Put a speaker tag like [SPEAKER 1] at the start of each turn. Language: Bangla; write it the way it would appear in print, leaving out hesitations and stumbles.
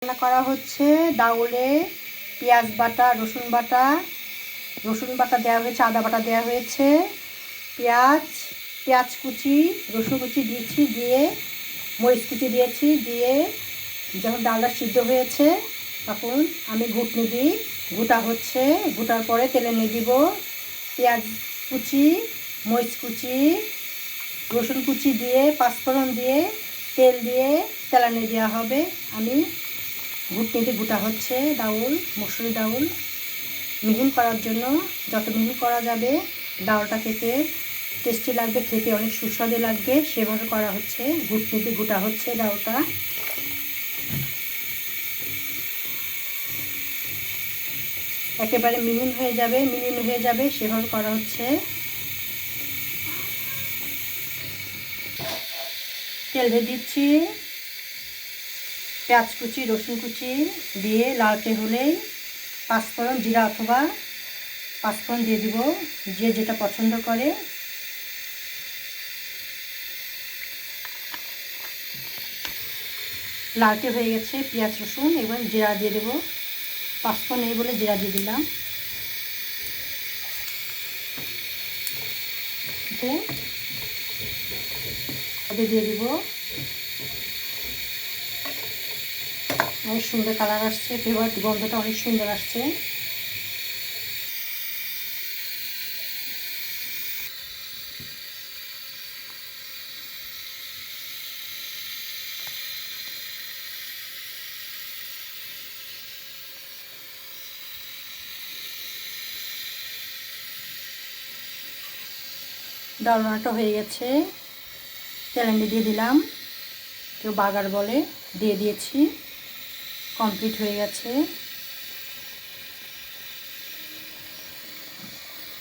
[SPEAKER 1] রান্না করা হচ্ছে ডাউলে পেঁয়াজ বাটা রসুন বাটা দেওয়া হয়েছে, আদা বাটা দেওয়া হয়েছে, পেঁয়াজ কুচি রসুন কুচি দিয়েছি, দিয়ে মরিচ কুচি দিয়েছি, দিয়ে যখন ডালটা সিদ্ধ হয়েছে তখন আমি ঘুটনি দিই, ঘুটা হচ্ছে, ঘুটার পরে তেলে নিয়ে দিব পেঁয়াজ কুচি মরিচ কুচি রসুন কুচি দিয়ে পাঁচফোড়ন দিয়ে তেল দিয়ে তেলানি দেওয়া হবে। আমি ঘুটনিতে ঘুটা হচ্ছে ডাউল, মসুরি ডাউল মিহিন করার জন্য, যত মিহিন করা যাবে ডাউলটা খেতে টেস্টি লাগবে, খেতে অনেক সুস্বাদু লাগবে, সেভাবে করা হচ্ছে। ঘুটনিতে ঘুটা হচ্ছে ডাউলটা। একেবারে মিহিন হয়ে যাবে সেভাবে করা হচ্ছে। তেল দিয়ে দিচ্ছি, পেঁয়াজ কুচি রসুন কুচি দিয়ে লালটে হলেই পাঁচফোড়ন জিরা অথবা পাঁচফোড়ন দিয়ে দিব, যে যেটা পছন্দ করে। লালটে হয়ে গেছে পেঁয়াজ রসুন, এবার জিরা দিয়ে দেবো, পাঁচফোড়ন এই বলে জিরা দিয়ে দিলাম। দিয়ে দিব, অনেক সুন্দর কালার আসছে, ফ্লেভার গন্ধটা অনেক সুন্দর আসছে। ডাল রান্নাটা হয়ে গেছে, তেলানি দিয়ে দিলাম, কেউ বাগার বলে, দিয়ে দিয়েছি, কমপ্লিট হয়ে গেছে।